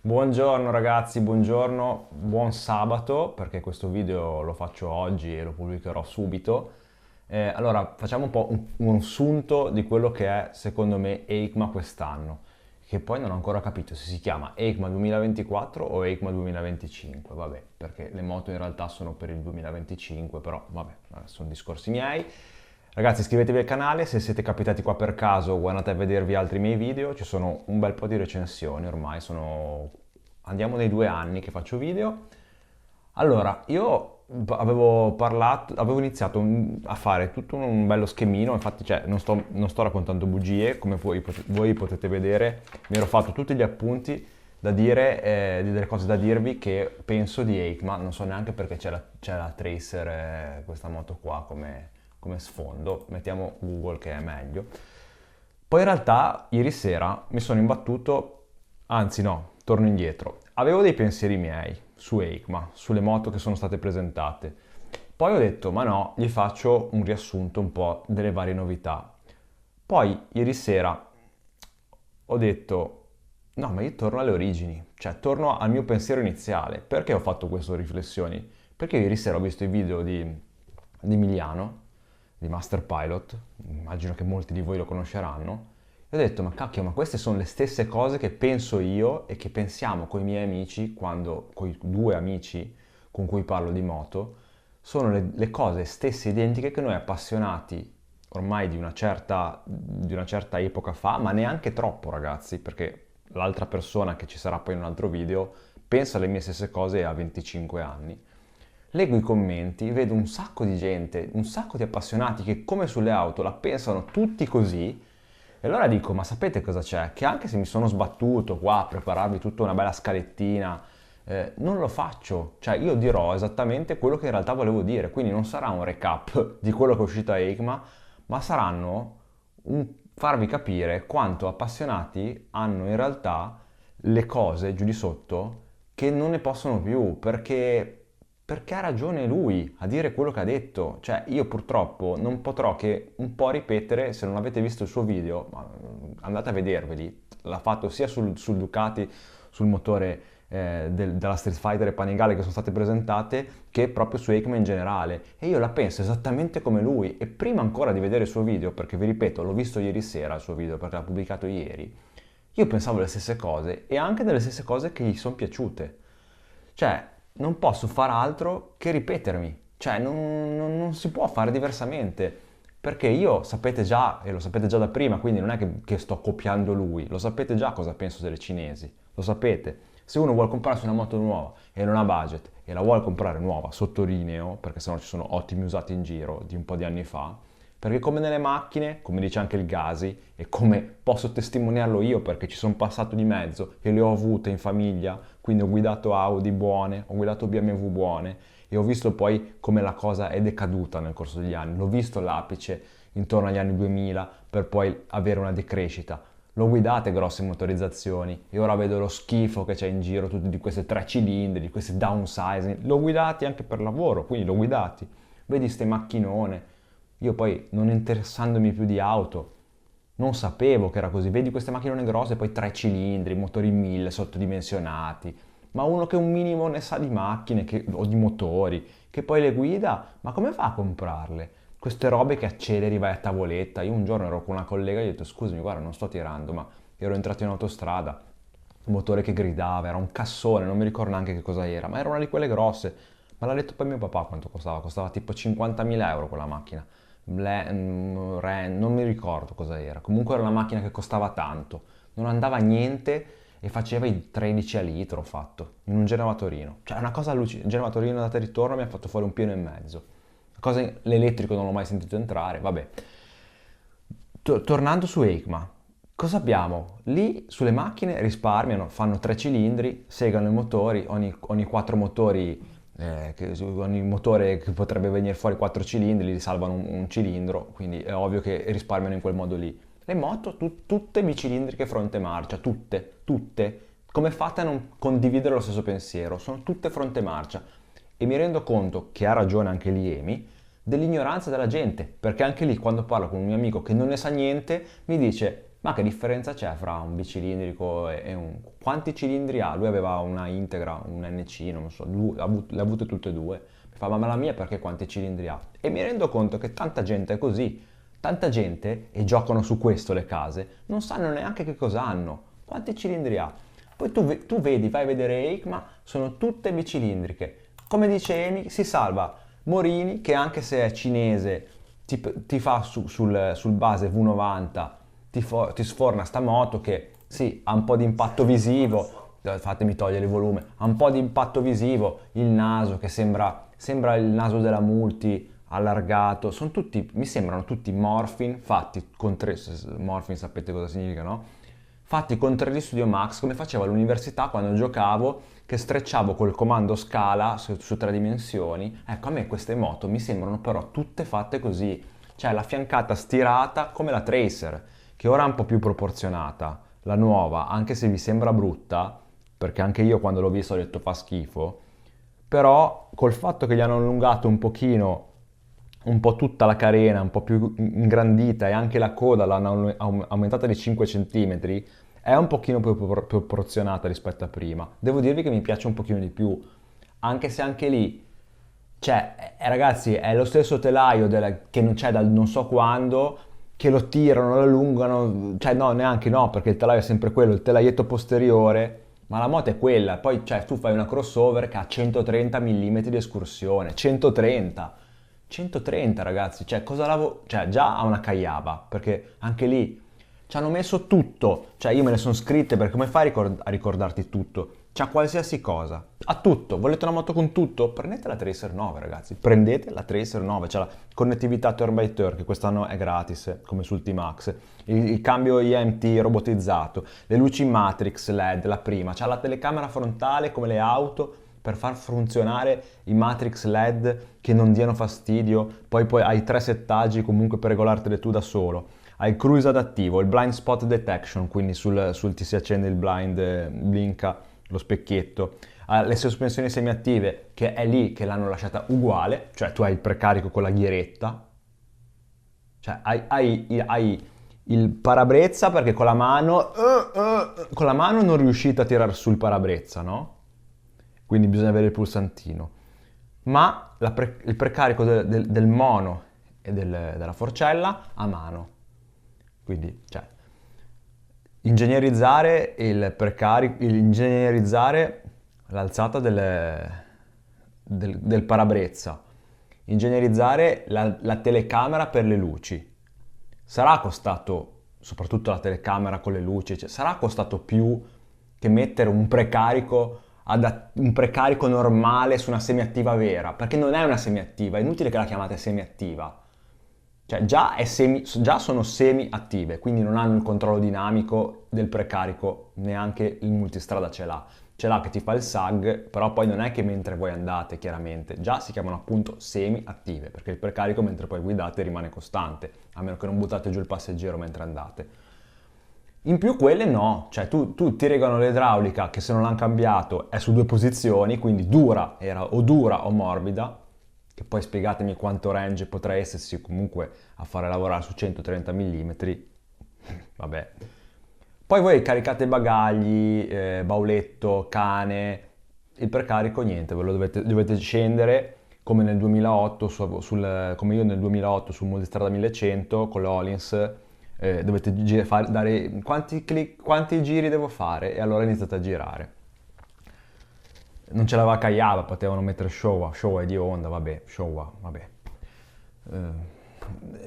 Buongiorno ragazzi, buongiorno, buon sabato perché questo video lo faccio oggi e lo pubblicherò subito. Allora, facciamo un po' un sunto di quello che è secondo me EICMA quest'anno, che poi non ho ancora capito se si chiama EICMA 2024 o EICMA 2025, vabbè, perché le moto in realtà sono per il 2025, però vabbè, sono discorsi miei. Ragazzi, iscrivetevi al canale, se siete capitati qua per caso guardate a vedervi altri miei video, ci sono un bel po' di recensioni, ormai andiamo nei 2 anni che faccio video. Allora, io avevo iniziato a fare tutto un bello schemino, infatti cioè, non sto raccontando bugie, come voi potete vedere, mi ero fatto tutti gli appunti da dire, delle cose da dirvi che penso di EICMA, non so neanche perché c'è la Tracer, questa moto qua come sfondo, mettiamo Google che è meglio. Poi in realtà ieri sera mi sono imbattuto, anzi no, torno indietro. Avevo dei pensieri miei su EICMA, sulle moto che sono state presentate. Poi ho detto, ma no, gli faccio un riassunto un po' delle varie novità. Poi ieri sera ho detto, no, ma io torno alle origini, cioè torno al mio pensiero iniziale. Perché ho fatto queste riflessioni? Perché ieri sera ho visto i video di Emiliano, di Master Pilot, immagino che molti di voi lo conosceranno, e ho detto, ma cacchio, ma queste sono le stesse cose che penso io e che pensiamo con i miei amici, con i due amici con cui parlo di moto, sono le cose stesse identiche che noi appassionati ormai di una certa epoca fa, ma neanche troppo ragazzi, perché l'altra persona che ci sarà poi in un altro video pensa le mie stesse cose e ha 25 anni. Leggo i commenti, vedo un sacco di gente, un sacco di appassionati che come sulle auto la pensano tutti così e allora dico, ma sapete cosa c'è? Che anche se mi sono sbattuto qua a prepararvi tutta una bella scalettina, non lo faccio, cioè io dirò esattamente quello che in realtà volevo dire, quindi non sarà un recap di quello che è uscito a EICMA, ma saranno farvi capire quanto appassionati hanno in realtà le cose giù di sotto che non ne possono più, perché ha ragione lui a dire quello che ha detto. Cioè, io purtroppo non potrò che un po' ripetere, se non avete visto il suo video, ma andate a vederveli. L'ha fatto sia sul Ducati, sul motore della Street Fighter e Panigale che sono state presentate, che proprio su EICMA in generale. E io la penso esattamente come lui. E prima ancora di vedere il suo video, perché vi ripeto, l'ho visto ieri sera il suo video, perché l'ha pubblicato ieri, io pensavo le stesse cose e anche delle stesse cose che gli sono piaciute. Cioè, non posso far altro che ripetermi. Cioè, non si può fare diversamente. Perché io sapete già, e lo sapete già da prima, quindi non è che sto copiando lui, lo sapete già cosa penso delle cinesi, lo sapete. Se uno vuole comprarsi una moto nuova e non ha budget e la vuole comprare nuova, sottolineo, perché sennò ci sono ottimi usati in giro di un po' di anni fa, perché come nelle macchine, come dice anche il Gasi, e come posso testimoniarlo io perché ci sono passato di mezzo e le ho avute in famiglia, quindi ho guidato Audi buone, ho guidato BMW buone e ho visto poi come la cosa è decaduta nel corso degli anni. L'ho visto l'apice intorno agli anni 2000 per poi avere una decrescita. Lo guidate grosse motorizzazioni e ora vedo lo schifo che c'è in giro, tutti di queste 3 cilindri, di queste downsizing. Lo guidati anche per lavoro, quindi lo guidati. Vedi ste macchinone. Io poi, non interessandomi più di auto, non sapevo che era così. Vedi queste macchinone grosse, poi 3 cilindri, motori 1000 sottodimensionati. Ma uno che un minimo ne sa di macchine o di motori, che poi le guida, ma come fa a comprarle? Queste robe che acceleri, vai a tavoletta. Io un giorno ero con una collega e gli ho detto, scusami, guarda, non sto tirando, ma ero entrato in autostrada, un motore che gridava, era un cassone, non mi ricordo neanche che cosa era, ma era una di quelle grosse. Ma l'ha detto poi mio papà quanto costava tipo 50.000 euro quella macchina. Non mi ricordo cosa era. Comunque era una macchina che costava tanto, non andava niente e faceva i 13 a litro, ho fatto, in un Generatorino. Cioè, una cosa allucinante. Il Generatorino andata e ritorno mi ha fatto fuori un pieno e mezzo. L'elettrico non l'ho mai sentito entrare, vabbè. Tornando su EICMA, cosa abbiamo? Lì sulle macchine risparmiano, fanno 3 cilindri, segano i motori, ogni 4 motori, ogni motore che potrebbe venire fuori 4 cilindri, li salvano un cilindro, quindi è ovvio che risparmiano in quel modo lì. Le moto, tutte bicilindriche fronte marcia, tutte, tutte. Come fate a non condividere lo stesso pensiero? Sono tutte fronte marcia. E mi rendo conto che ha ragione anche l'IEMI dell'ignoranza della gente, perché anche lì quando parlo con un mio amico che non ne sa niente mi dice Ma che differenza c'è fra un bicilindrico e un... Quanti cilindri ha? Lui aveva una Integra, un NC, non so, le ha avute tutte e due. Mi fa, ma la mia perché quanti cilindri ha? E mi rendo conto che tanta gente è così. Tanta gente, e giocano su questo le case, non sanno neanche che cosa hanno. Quanti cilindri ha? Poi tu vedi, vai a vedere EICMA, sono tutte bicilindriche. Come dice Amy, si salva Morini, che anche se è cinese, ti fa sul base V90, ti sforna sta moto che sì, ha un po' di impatto visivo, fatemi togliere il volume, ha un po' di impatto visivo, il naso che sembra il naso della Multi allargato, mi sembrano tutti Morphin fatti con Morphin sapete cosa significa, no? Fatti con 3D Studio Max come facevo all'università quando giocavo, che strecciavo col comando scala su 3 dimensioni. Ecco, a me queste moto mi sembrano però tutte fatte così, cioè la fiancata stirata come la Tracer, che ora è un po' più proporzionata, la nuova, anche se vi sembra brutta, perché anche io quando l'ho vista ho detto fa schifo, però col fatto che gli hanno allungato un pochino, un po' tutta la carena, un po' più ingrandita e anche la coda l'hanno aumentata di 5 cm, è un pochino più proporzionata rispetto a prima. Devo dirvi che mi piace un pochino di più, anche se anche lì, cioè, ragazzi, è lo stesso telaio che non c'è dal non so quando, che lo tirano, lo allungano, cioè no, neanche no, perché il telaio è sempre quello, il telaietto posteriore, ma la moto è quella, poi cioè, tu fai una crossover che ha 130 mm di escursione, 130, 130 ragazzi, cioè cioè già ha una caiaba, perché anche lì ci hanno messo tutto, cioè io me ne sono scritte perché come fai a ricordarti tutto? C'ha qualsiasi cosa, ha tutto, volete una moto con tutto? Prendete la Tracer 9 ragazzi, prendete la Tracer 9, c'è la connettività turn-by-turn che quest'anno è gratis come sul T-Max, il cambio IMT robotizzato, le luci Matrix LED, la prima, c'ha la telecamera frontale come le auto per far funzionare i Matrix LED che non diano fastidio, poi hai 3 settaggi comunque per regolartele tu da solo. Hai il cruise adattivo, il blind spot detection, quindi ti si accende il blind, blinka lo specchietto. Le sospensioni semiattive, che è lì che l'hanno lasciata uguale, cioè tu hai il precarico con la ghiretta, cioè hai il parabrezza perché con la mano non riuscite a tirare sul parabrezza, no? Quindi bisogna avere il pulsantino. Ma il precarico del mono e della forcella a mano. Quindi, cioè, ingegnerizzare l'alzata del parabrezza, ingegnerizzare la telecamera per le luci. Sarà costato, soprattutto la telecamera con le luci, cioè, sarà costato più che mettere un precarico normale su una semiattiva vera, perché non è una semiattiva, è inutile che la chiamate semiattiva. Cioè già sono semi-attive, quindi non hanno il controllo dinamico del precarico, neanche il multistrada ce l'ha. Ce l'ha che ti fa il SAG, però poi non è che mentre voi andate, chiaramente. Già si chiamano appunto semi-attive, perché il precarico mentre poi guidate rimane costante, a meno che non buttate giù il passeggero mentre andate. In più quelle no, cioè tu ti regolano l'idraulica che se non l'hanno cambiato è su 2 posizioni, quindi dura o morbida, che poi spiegatemi quanto range potrà essersi comunque a fare lavorare su 130 mm, vabbè. Poi voi caricate i bagagli, bauletto, cane, il precarico niente, ve lo dovete scendere come nel 2008, come io nel 2008 sul Multistrada 1100 con l'Olins, dovete dare quanti giri devo fare e allora iniziate a girare. Non ce l'aveva Caiava, potevano mettere Showa è di Honda, vabbè, Showa, vabbè.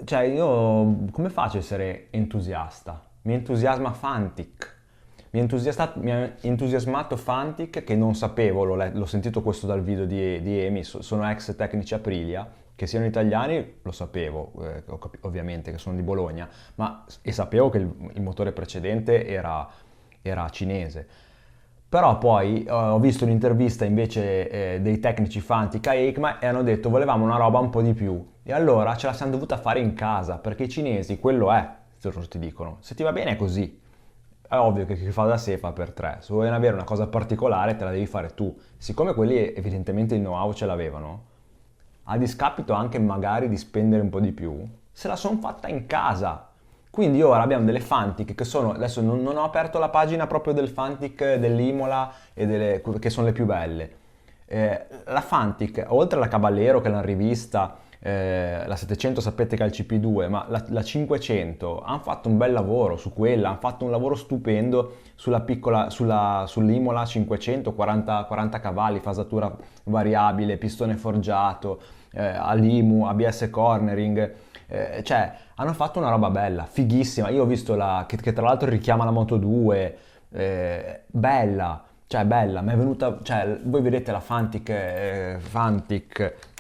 Cioè io come faccio a essere entusiasta? Mi entusiasma Fantic. Mi ha entusiasmato Fantic che non sapevo, l'ho sentito questo dal video di Emi, sono ex tecnici Aprilia, che siano italiani lo sapevo, ovviamente che sono di Bologna, e sapevo che il motore precedente era cinese. Però poi ho visto un'intervista invece dei tecnici Fantic a EICMA e hanno detto volevamo una roba un po' di più. E allora ce la siamo dovuta fare in casa, perché i cinesi quello è, ti dicono. Se ti va bene è così. È ovvio che chi fa da sé fa per tre. Se vuoi avere una cosa particolare te la devi fare tu. Siccome quelli evidentemente il know-how ce l'avevano, a discapito anche magari di spendere un po' di più, se la son fatta in casa. Quindi ora abbiamo delle Fantic che sono, adesso non ho aperto la pagina proprio del Fantic dell'Imola che sono le più belle. La Fantic, oltre alla Caballero che l'hanno rivista, la 700 sapete che è il CP2, ma la 500 hanno fatto un bel lavoro su quella, hanno fatto un lavoro stupendo sull'Imola 500, 40 cavalli, fasatura variabile, pistone forgiato, all'IMU, ABS cornering, cioè hanno fatto una roba bella, fighissima. Io ho visto che tra l'altro richiama la Moto 2, bella, cioè bella, mi è venuta, cioè voi vedete la Fantic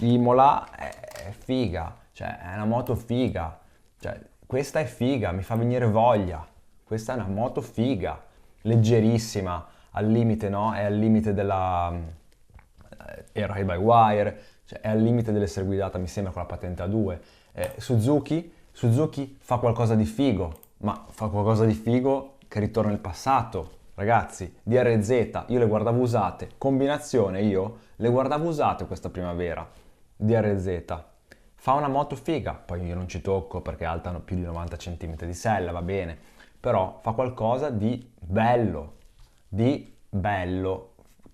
Imola, è figa, cioè è una moto figa, cioè questa è figa, mi fa venire voglia, questa è una moto figa, leggerissima, al limite, no? È al limite della era ride by wire, cioè è al limite dell'essere guidata, mi sembra, con la patente A2. Suzuki fa qualcosa di figo, ma fa qualcosa di figo che ritorna nel passato. Ragazzi, DRZ, io le guardavo usate, combinazione io le guardavo usate questa primavera, DRZ. Fa una moto figa, poi io non ci tocco perché altano più di 90 cm di sella, va bene, però fa qualcosa di bello,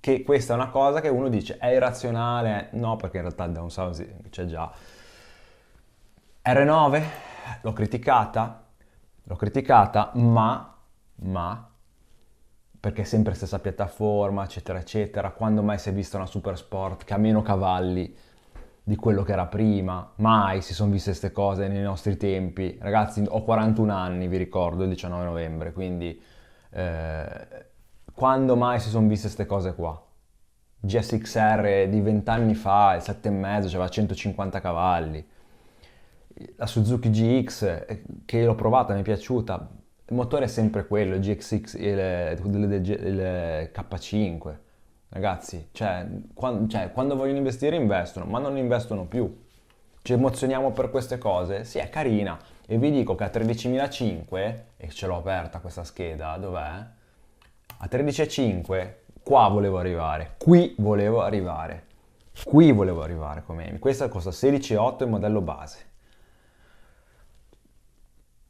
che questa è una cosa che uno dice è irrazionale, no, perché in realtà da un Sound c'è già. R9 l'ho criticata, ma perché è sempre stessa piattaforma, eccetera, eccetera. Quando mai si è vista una super sport che ha meno cavalli di quello che era prima? Mai si sono viste queste cose nei nostri tempi. Ragazzi, ho 41 anni, vi ricordo, il 19 novembre, quindi quando mai si sono viste queste cose qua? GSX-R di 20 anni fa, il 7,5, aveva 150 cavalli. La Suzuki GX, che l'ho provata, mi è piaciuta, il motore è sempre quello, il GXX, il K5. Ragazzi, quando vogliono investire investono, ma non investono più. Ci emozioniamo per queste cose? Sì, è carina. E vi dico che a 13.500, e ce l'ho aperta questa scheda, dov'è? A 13.500, qua volevo arrivare, qui volevo arrivare come. Questa costa 16.8 il modello base.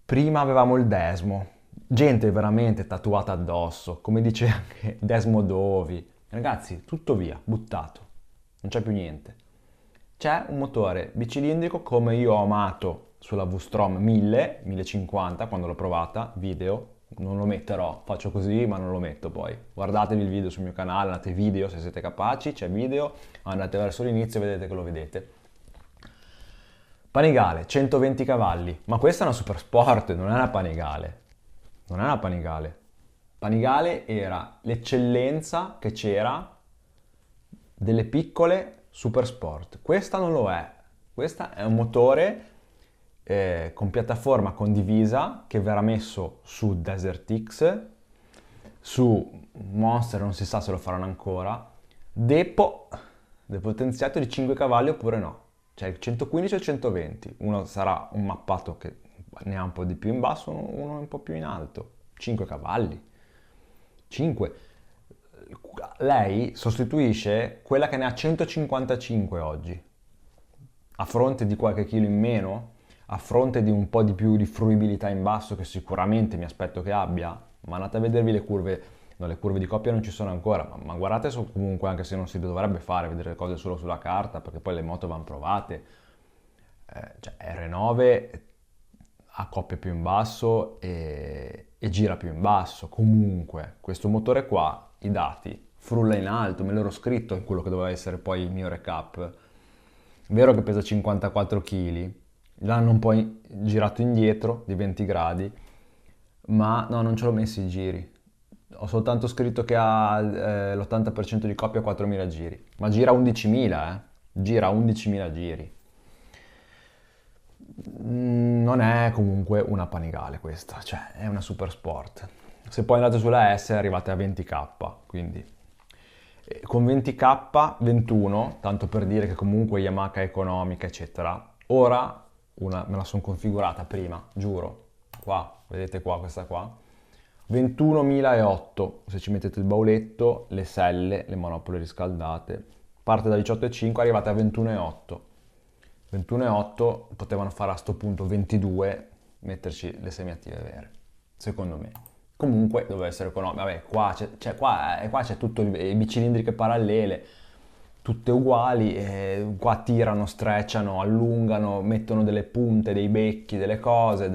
Prima avevamo il Desmo, gente veramente tatuata addosso, come dice anche Desmo Dovi. Ragazzi, tutto via, buttato, non c'è più niente. C'è un motore bicilindrico come io ho amato sulla V-Strom 1000, 1050 quando l'ho provata, video, non lo metterò, faccio così ma non lo metto poi. Guardatevi il video sul mio canale, andate video se siete capaci, c'è video, andate verso l'inizio e vedete che lo vedete. Panigale, 120 cavalli, ma questa è una super sport, non è una Panigale. Non è una Panigale. Panigale era l'eccellenza che c'era delle piccole super sport. Questa non lo è. Questa è un motore con piattaforma condivisa che verrà messo su Desert X, su Monster non si sa se lo faranno ancora, depotenziato di 5 cavalli oppure no. Cioè il 115 e il 120, uno sarà un mappato che ne ha un po' di più in basso, uno un po' più in alto, 5 cavalli, 5. Lei sostituisce quella che ne ha 155 oggi, a fronte di qualche chilo in meno, a fronte di un po' di più di fruibilità in basso che sicuramente mi aspetto che abbia, ma andate a vedervi le curve. No, le curve di coppia non ci sono ancora, ma guardate comunque, anche se non si dovrebbe fare, vedere le cose solo sulla carta, perché poi le moto vanno provate. Cioè, R9 ha coppia più in basso e gira più in basso. Comunque, questo motore qua, i dati, frulla in alto, me l'ero scritto in quello che doveva essere poi il mio recap. Vero che pesa 54 kg, l'hanno un po' girato indietro di 20 gradi, ma no, non ce l'ho messo i giri. Ho soltanto scritto che ha l'80% di coppia a 4.000 giri, ma gira 11.000, gira 11.000 giri. Non è comunque una Panigale questa, cioè è una super sport. Se poi andate sulla S arrivate a 20k, quindi con 20k 21, tanto per dire che comunque Yamaha è economica, eccetera. Ora me la sono configurata prima, giuro, qua, vedete qua, questa qua. 21.008 se ci mettete il bauletto, le selle, le manopole riscaldate, parte da 18,5, arrivate a 21,8. 21,8 potevano fare a sto punto 22, metterci le semiattive vere, secondo me. Comunque doveva essere economico. Vabbè, qua c'è tutto i bicilindriche parallele, tutte uguali, qua tirano, strecciano, allungano, mettono delle punte, dei becchi, delle cose,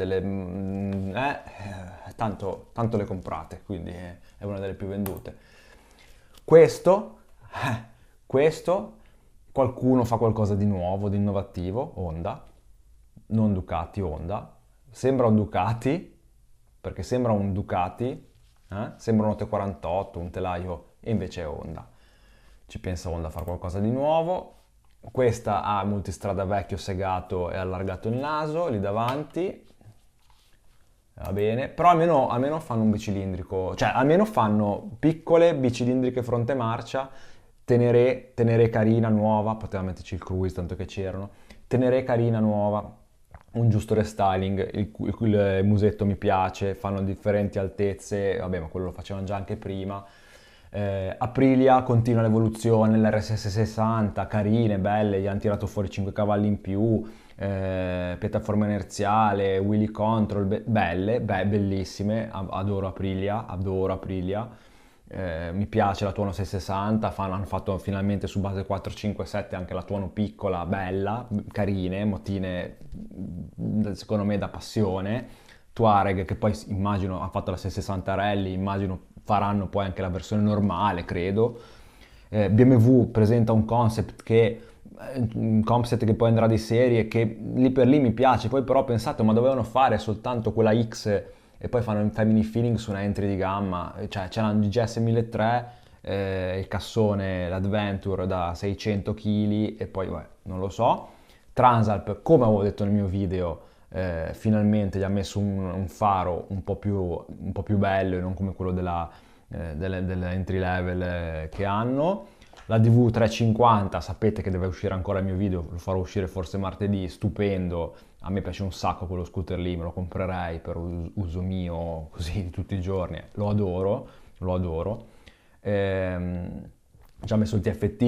tanto le comprate, quindi è una delle più vendute. Questo, questo, qualcuno fa qualcosa di nuovo, di innovativo, Honda, non Ducati, Honda, sembra un Ducati, perché sembra un Ducati, sembra un 848, un telaio, e invece è Honda. Ci pensa Honda a fare qualcosa di nuovo. Questa ha multistrada vecchio segato e allargato il naso, lì davanti, va bene, però almeno fanno un bicilindrico, cioè almeno fanno piccole bicilindriche fronte marcia, tenere carina nuova, poteva metterci il cruise tanto che c'erano, tenere carina nuova, un giusto restyling, il musetto mi piace, fanno differenti altezze, vabbè ma quello lo facevano già anche prima. Aprilia continua l'evoluzione, l'RSS 60, carine, belle, gli hanno tirato fuori 5 cavalli in più, piattaforma inerziale, wheelie control, belle, bellissime, adoro Aprilia, adoro Aprilia. Mi piace la Tuono 660, hanno fatto finalmente su base 457 anche la Tuono piccola, bella, carine, motine secondo me da passione. Tuareg che poi immagino ha fatto la 660 Rally, immagino faranno poi anche la versione normale, credo. BMW presenta un concept che poi andrà di serie che lì per lì mi piace, poi però ho pensato ma dovevano fare soltanto quella X e poi fanno un family feeling su una entry di gamma, cioè c'è la GS 1003, il cassone, l'Adventure da 600 kg e poi non lo so. Transalp, come avevo detto nel mio video, finalmente gli ha messo un faro un po' più bello e non come quello della entry level che hanno. La DV350 sapete che deve uscire ancora il mio video, lo farò uscire forse martedì, stupendo, a me piace un sacco quello scooter lì, me lo comprerei per uso mio così di tutti i giorni, lo adoro, lo adoro. Ci ha messo il TFT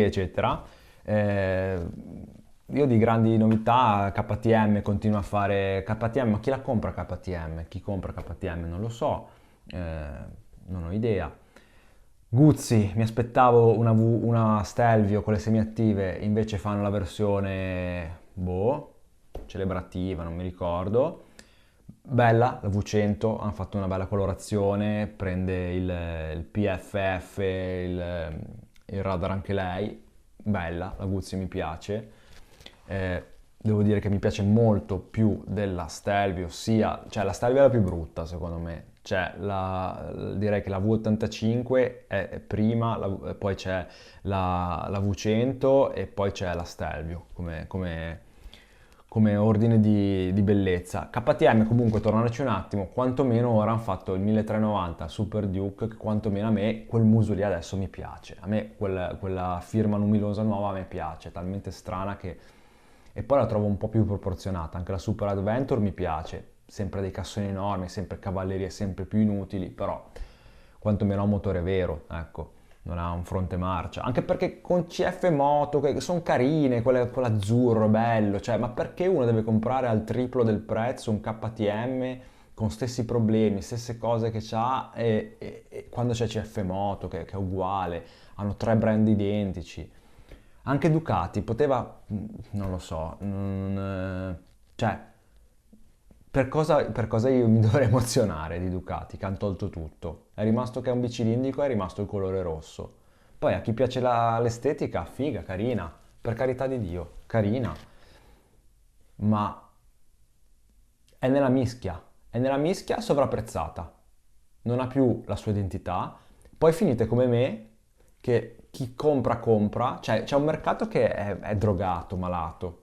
eccetera. Io di grandi novità, KTM continua a fare KTM, ma chi la compra KTM? Chi compra KTM non lo so, non ho idea. Guzzi, mi aspettavo una Stelvio con le semiattive, invece fanno la versione, celebrativa, non mi ricordo. Bella, la V100, hanno fatto una bella colorazione, prende il PFF, il radar anche lei, bella, la Guzzi mi piace. Devo dire che mi piace molto più della Stelvio, cioè la Stelvio è la più brutta secondo me, cioè direi che la V85 è prima, poi c'è la V100 e poi c'è la Stelvio come ordine di bellezza. KTM comunque, tornarci un attimo, quantomeno ora hanno fatto il 1390 Super Duke, che quantomeno a me quel muso lì adesso mi piace, a me quella firma luminosa nuova a me piace, è talmente strana che... E poi la trovo un po' più proporzionata, anche la Super Adventure mi piace, sempre dei cassoni enormi, sempre cavallerie sempre più inutili, però quantomeno ha un motore vero, ecco, non ha un fronte marcia, anche perché con CF Moto, che sono carine, quell'azzurro bello, cioè, ma perché uno deve comprare al triplo del prezzo un KTM con stessi problemi, stesse cose che c'ha, e quando c'è CF Moto che è uguale, hanno 3 brand identici. Anche Ducati poteva, non lo so, cioè, per cosa io mi dovrei emozionare di Ducati, che hanno tolto tutto? È rimasto che è un bicilindrico, è rimasto il colore rosso. Poi a chi piace l'estetica, figa, carina, per carità di Dio, carina, ma è nella mischia sovrapprezzata, non ha più la sua identità. Poi finite come me, che chi compra, cioè c'è un mercato che è drogato, malato.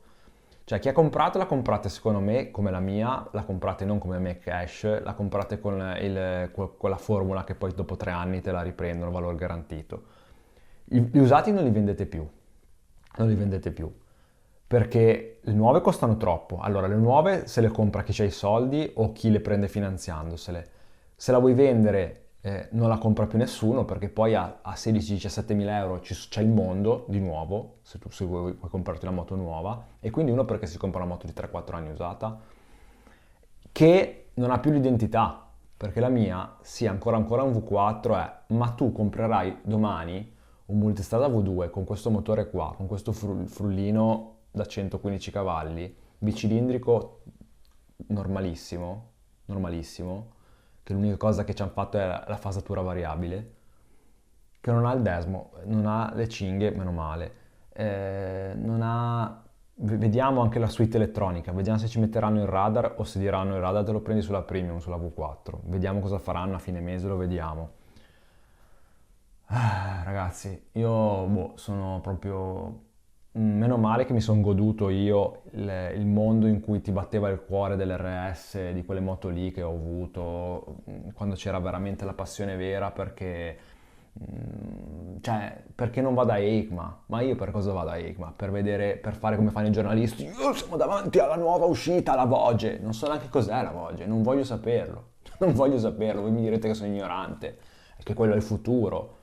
Cioè chi ha comprato l'ha comprata secondo me come la mia, la comprate non come me cash, la comprate con la formula che poi dopo 3 anni te la riprendono, valore garantito. Gli usati non li vendete più, non li vendete più, perché le nuove costano troppo. Allora, le nuove se le compra chi ha i soldi o chi le prende finanziandosele. Se la vuoi vendere non la compra più nessuno perché poi a 16-17 mila euro c'è il mondo di nuovo, se vuoi comprarti una moto nuova, e quindi uno perché si compra una moto di 3-4 anni usata, che non ha più l'identità, perché la mia, sì, ancora un V4 ma tu comprerai domani un multistrada V2 con questo motore qua, con questo frullino da 115 cavalli, bicilindrico normalissimo, normalissimo, che l'unica cosa che ci hanno fatto è la fasatura variabile, che non ha il desmo, non ha le cinghie, meno male, non ha... Vediamo anche la suite elettronica, vediamo se ci metteranno il radar o se diranno il radar te lo prendi sulla Premium, sulla V4. Vediamo cosa faranno a fine mese, lo vediamo. Ragazzi, io sono proprio... Meno male che mi sono goduto io il mondo in cui ti batteva il cuore dell'RS, di quelle moto lì che ho avuto, quando c'era veramente la passione vera, perché... Cioè, perché non vado a EICMA? Ma io per cosa vado a EICMA? Per vedere, per fare come fanno i giornalisti. Siamo davanti alla nuova uscita, la Voge. Non so neanche cos'è la Voge, non voglio saperlo. Non voglio saperlo, voi mi direte che sono ignorante, e che quello è il futuro.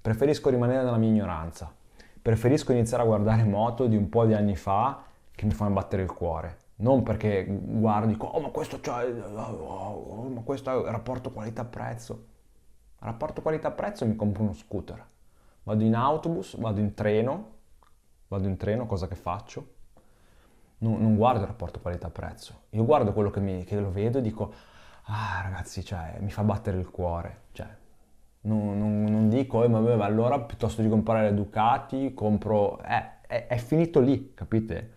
Preferisco rimanere nella mia ignoranza. Preferisco iniziare a guardare moto di un po' di anni fa che mi fanno battere il cuore. Non perché guardo e dico, oh ma questo c'è, ma questo è il rapporto qualità-prezzo. Rapporto qualità-prezzo mi compro uno scooter. Vado in autobus, vado in treno, cosa che faccio? Non guardo il rapporto qualità-prezzo. Io guardo quello che lo vedo e dico, ah ragazzi, cioè, mi fa battere il cuore. Cioè, non dico, ma allora piuttosto di comprare le Ducati, compro... è finito lì, capite?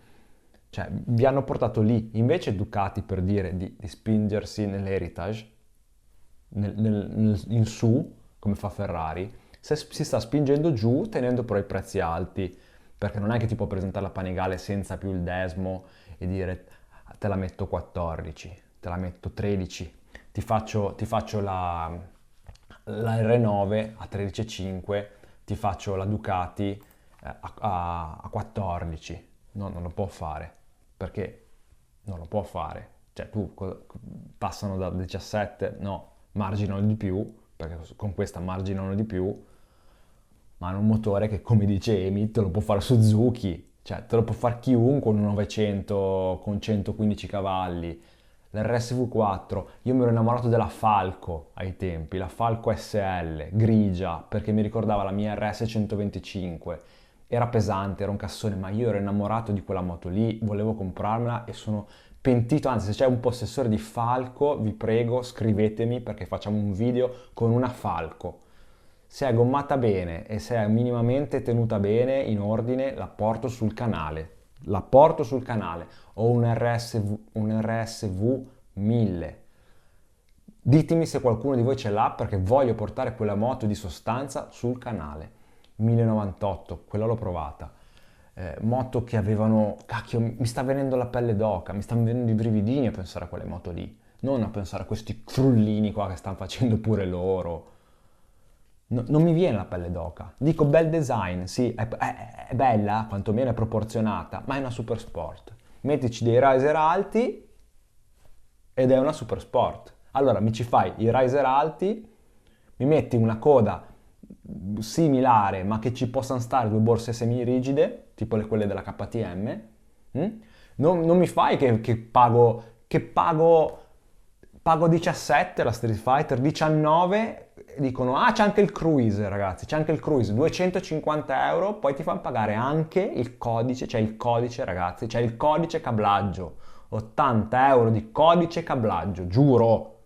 Cioè, vi hanno portato lì. Invece Ducati, per dire, di spingersi nell'heritage, in su, come fa Ferrari, si sta spingendo giù tenendo però i prezzi alti, perché non è che ti può presentare la Panigale senza più il desmo e dire te la metto 14, te la metto 13, ti faccio la R9 a 13,5, ti faccio la Ducati a 14. No, non lo può fare, perché non lo può fare. Cioè passano da 17, no, marginano di più, perché con questa marginano di più, ma hanno un motore che, come dice Emi, te lo può fare Suzuki, cioè te lo può fare chiunque con un 900 con 115 cavalli. L'RSV4, io mi ero innamorato della Falco ai tempi, la Falco SL, grigia, perché mi ricordava la mia RS 125. Era pesante, era un cassone, ma io ero innamorato di quella moto lì, volevo comprarmela e sono pentito. Anzi, se c'è un possessore di Falco, vi prego, scrivetemi perché facciamo un video con una Falco. Se è gommata bene e se è minimamente tenuta bene, in ordine, la porto sul canale. La porto sul canale. Ho un RSV 1000. Ditemi se qualcuno di voi ce l'ha, perché voglio portare quella moto di sostanza sul canale. 1098, quella l'ho provata. Moto che avevano... Cacchio, mi sta venendo la pelle d'oca, mi stanno venendo i brividini a pensare a quelle moto lì. Non a pensare a questi frullini qua che stanno facendo pure loro. Non mi viene la pelle d'oca. Dico bel design, sì, è bella, quantomeno è proporzionata, ma è una super sport. Mettici dei riser alti ed è una super sport. Allora mi ci fai i riser alti, mi metti una coda similare ma che ci possano stare due borse semi-rigide, tipo quelle della KTM. Non mi fai che pago 17 la Street Fighter, 19, e dicono c'è anche il cruise, ragazzi, c'è anche il cruise, 250 euro, poi ti fanno pagare anche il codice, c'è il codice, ragazzi, c'è il codice cablaggio, 80 euro di codice cablaggio, giuro,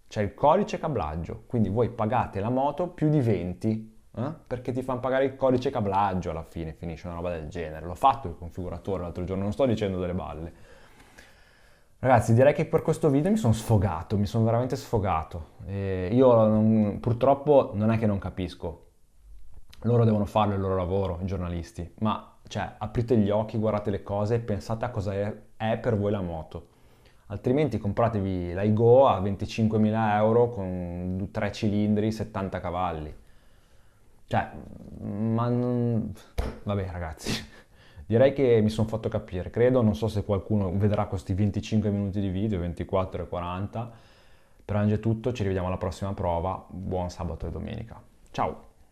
c'è il codice cablaggio, quindi voi pagate la moto più di 20, perché ti fanno pagare il codice cablaggio alla fine, finisce una roba del genere. L'ho fatto il configuratore l'altro giorno, non sto dicendo delle balle. Ragazzi, direi che per questo video mi sono sfogato, mi sono veramente sfogato. Purtroppo non è che non capisco, loro devono fare il loro lavoro, i giornalisti, ma cioè aprite gli occhi, guardate le cose e pensate a cosa è per voi la moto. Altrimenti compratevi l'Aigo a 25.000 euro con 3 cilindri, 70 cavalli. Cioè, vabbè ragazzi, direi che mi sono fatto capire, credo, non so se qualcuno vedrà questi 25 minuti di video, 24 e 40. Per oggi è tutto, ci rivediamo alla prossima prova, buon sabato e domenica. Ciao!